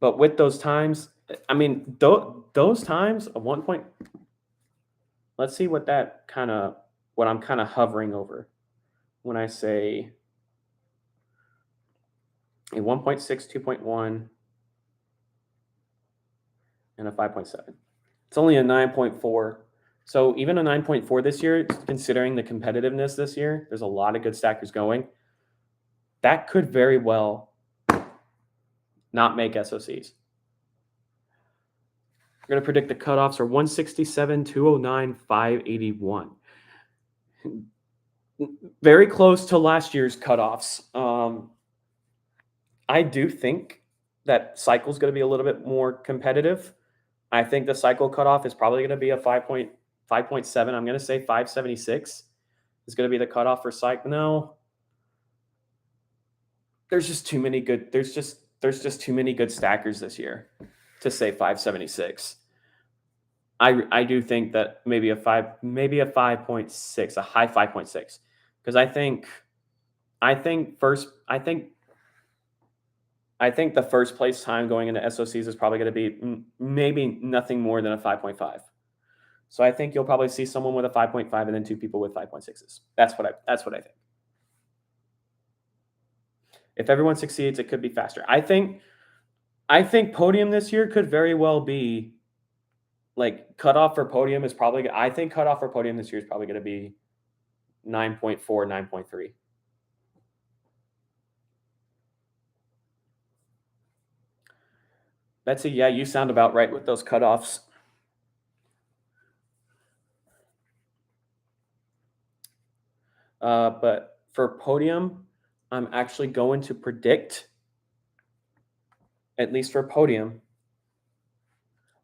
But with those times, I mean, those times, a 1 point, let's see what I'm kind of hovering over when I say a 1.6, 2.1, and a 5.7. It's only a 9.4. So even a 9.4 this year, considering the competitiveness this year, there's a lot of good stackers going. that could very well not make SOCs. We're going to predict the cutoffs are 167, 209, 581. Very close to last year's cutoffs. I do think that cycle is going to be a little bit more competitive. I think the cycle cutoff is probably going to be a 5.7. I'm going to say 576 is going to be the cutoff for cycle. No, there's just too many good. There's just too many good stackers this year to say 576. I do think that maybe a 5.6, a high 5.6, because I think the first place time going into SOCs is probably going to be maybe nothing more than a 5.5. So I think you'll probably see someone with a 5.5 and then two people with 5.6s. That's what I think. If everyone succeeds, it could be faster. I think podium this year could very well be like cutoff for podium is probably. I think cutoff for podium this year is probably going to be 9.4, 9.3. Betsy, yeah, you sound about right with those cutoffs. But for podium, I'm actually going to predict, at least for podium,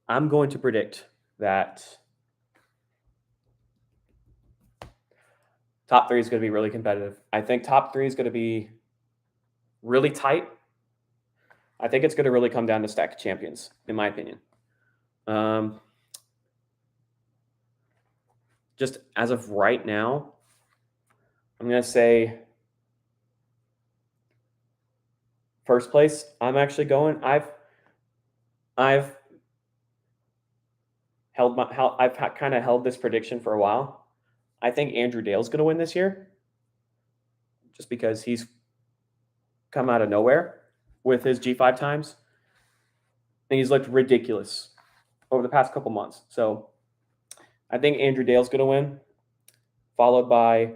I'm going to predict that top 3 is going to be really competitive. I think top 3 is going to be really tight. I think it's going to really come down to stack of champions, in my opinion. Just as of right now, I'm going to say first place. I'm actually going. I've kind of held this prediction for a while. I think Andrew Dale's going to win this year, just because he's come out of nowhere with his G5 times, and he's looked ridiculous over the past couple months. So I think Andrew Dale's going to win, followed by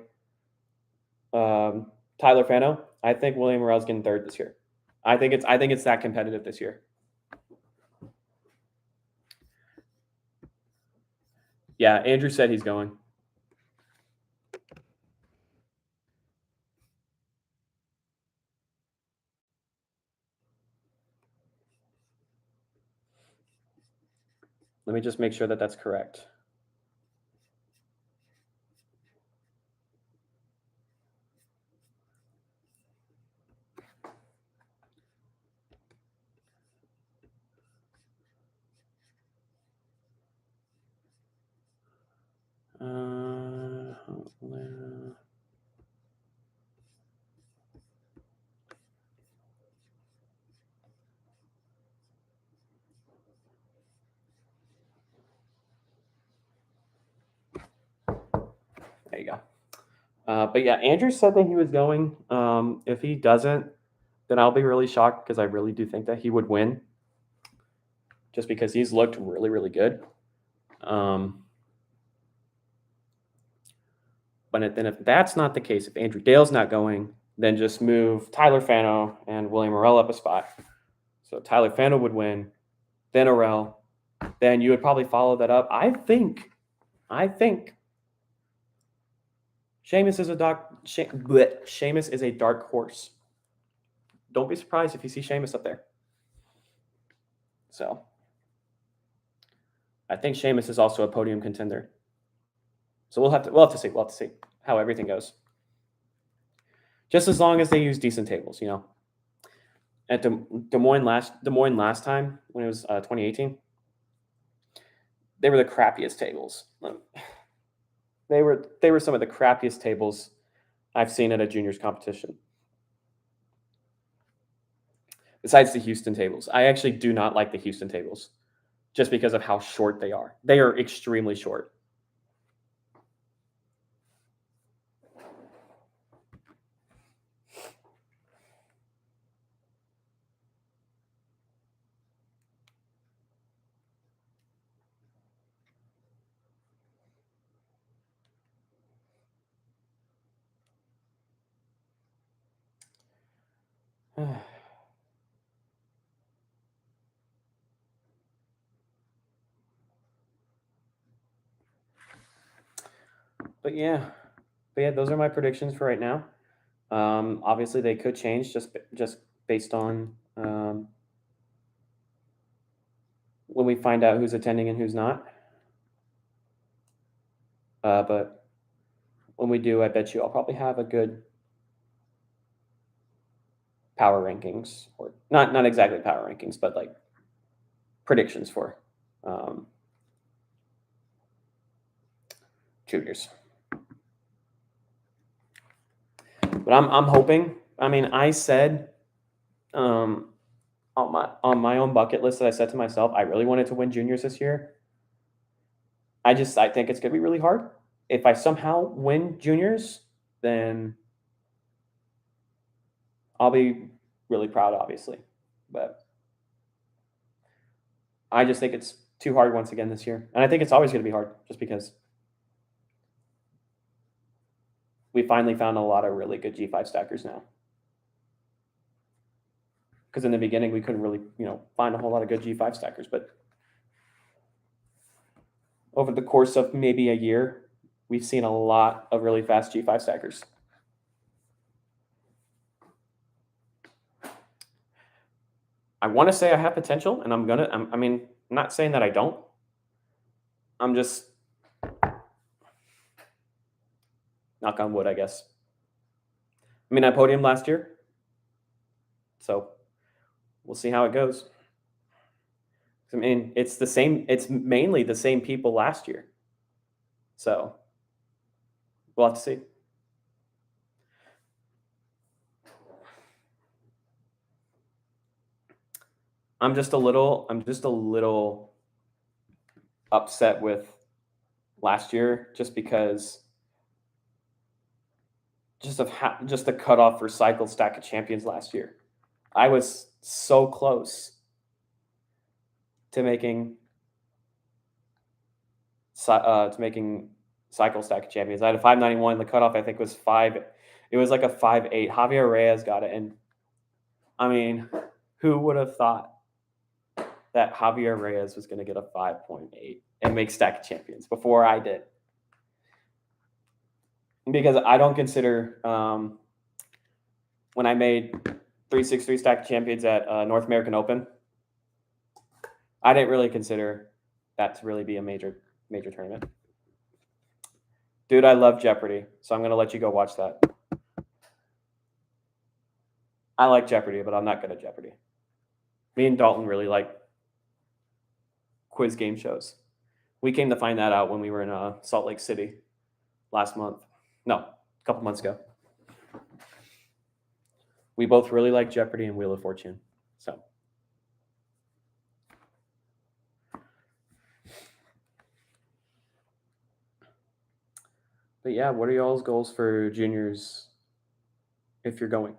Tyler Fano. I think William Morel's getting third this year. I think it's that competitive this year. Yeah, Andrew said he's going. Let me just make sure that that's correct. There you go. But yeah, Andrew said that he was going. If he doesn't, then I'll be really shocked, because I really do think that he would win, just because he's looked really, really good. But then if that's not the case, if Andrew Dale's not going, then just move Tyler Fano and William Morel up a spot. So Tyler Fano would win, then Orel, then you would probably follow that up. I think Sheamus is a dark horse. Don't be surprised if you see Sheamus up there. So I think Sheamus is also a podium contender. So we'll have to see. We'll have to see how everything goes. Just as long as they use decent tables, At Des Moines last time, when it was 2018, they were the crappiest tables. They were some of the crappiest tables I've seen at a juniors competition. Besides the Houston tables, I actually do not like the Houston tables, just because of how short they are. They are extremely short. But yeah, those are my predictions for right now. Obviously, they could change just based on when we find out who's attending and who's not. But when we do, I bet you I'll probably have a good power rankings, or not exactly power rankings, but like predictions for juniors. But I'm hoping. I mean, I said on my own bucket list that I set to myself, I really wanted to win juniors this year. I think it's gonna be really hard. If I somehow win juniors, then I'll be really proud, obviously. But I just think it's too hard once again this year, and I think it's always going to be hard, just because we finally found a lot of really good G5 stackers now. Because in the beginning we couldn't really, find a whole lot of good G5 stackers, but over the course of maybe a year, we've seen a lot of really fast G5 stackers. I want to say I have potential, and I'm not saying that I don't. I'm just knock on wood, I guess. I mean, I podiumed last year, so we'll see how it goes. I mean, it's mainly the same people last year. So we'll have to see. I'm just a little upset with last year, just because just the cutoff for cycle stack of champions last year. I was so close to making cycle stack of champions. I had a 591. The cutoff, I think, was 5. It was like a 5.8. Javier Reyes got it, and I mean, who would have thought that Javier Reyes was going to get a 5.8 and make stack of champions before I did? Because I don't consider when I made 363 stack of champions at North American Open, I didn't really consider that to really be a major tournament. Dude, I love Jeopardy, so I'm going to let you go watch that. I like Jeopardy, but I'm not good at Jeopardy. Me and Dalton really like quiz game shows. We came to find that out when we were in Salt Lake City last month. No, a couple months ago. We both really like Jeopardy and Wheel of Fortune. So. But yeah, what are y'all's goals for juniors if you're going?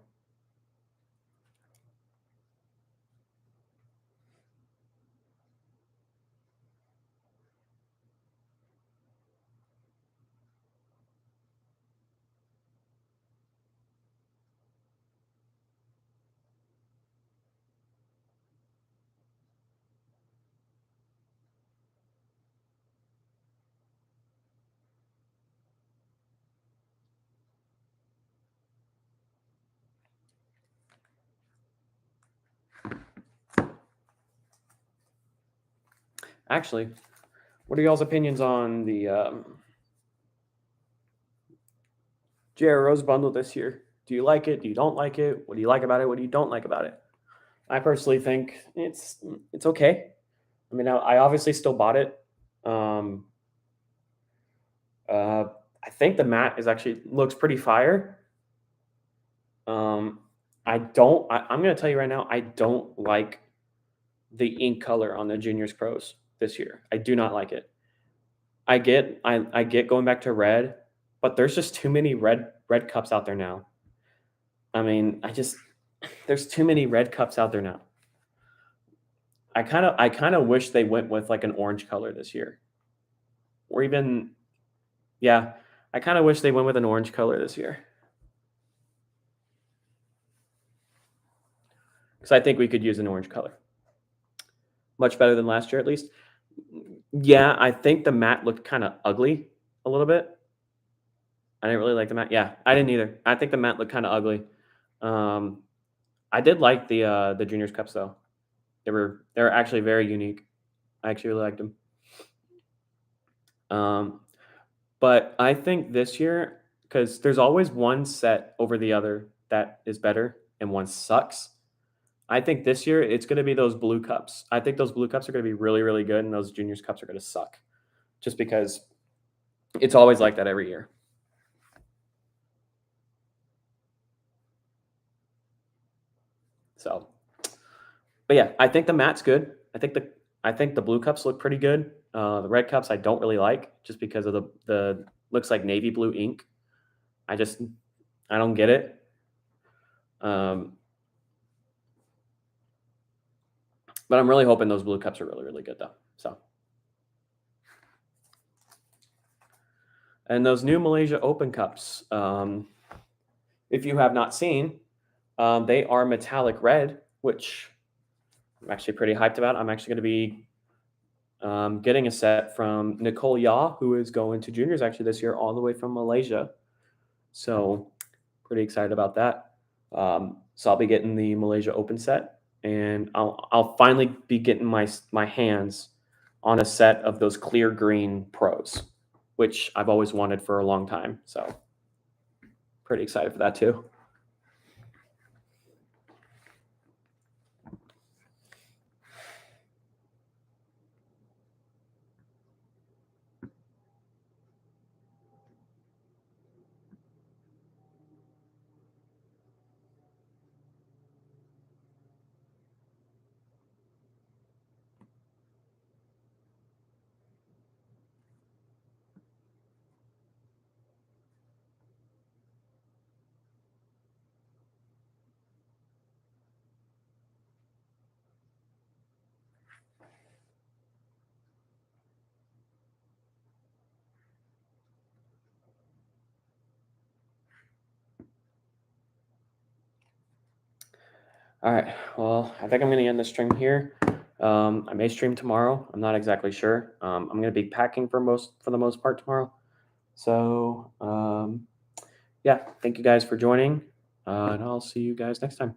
Actually, what are y'all's opinions on the JR Rose bundle this year? Do you like it? Do you don't like it? What do you like about it? What do you don't like about it? I personally think it's okay. I mean, I obviously still bought it. I think the mat looks pretty fire. I'm going to tell you right now, I don't like the ink color on the Juniors Pros this year. I do not like it. I get going back to red, but there's just too many red cups out there now. I mean, there's too many red cups out there now. I kind of wish they went with like an orange color this year. Or even, yeah, I kind of wish they went with an orange color this year. because I think we could use an orange color. Much better than last year, at least. Yeah, I think the mat looked kind of ugly a little bit. I didn't really like the mat. Yeah, I didn't either. I think the mat looked kind of ugly. Um, I did like the juniors cups though. They were actually very unique. I actually really liked them. But I think this year, because there's always one set over the other that is better and one sucks. I think this year it's going to be those blue cups. I think those blue cups are going to be really, really good, and those juniors cups are going to suck, just because it's always like that every year. So, but yeah, I think the mat's good. I think the blue cups look pretty good. The red cups I don't really like, just because of the looks like navy blue ink. I don't get it. Um, but I'm really hoping those blue cups are really, really good though. So, and those new Malaysia Open cups, if you have not seen, they are metallic red, which I'm actually pretty hyped about. I'm actually going to be getting a set from Nicole Yaw, who is going to juniors actually this year, all the way from Malaysia. So pretty excited about that. So I'll be getting the Malaysia Open set, and I'll finally be getting my hands on a set of those clear green pros, which I've always wanted for a long time. So pretty excited for that too. All right. Well, I think I'm going to end the stream here. I may stream tomorrow. I'm not exactly sure. I'm going to be packing for the most part tomorrow. So yeah, thank you guys for joining, and I'll see you guys next time.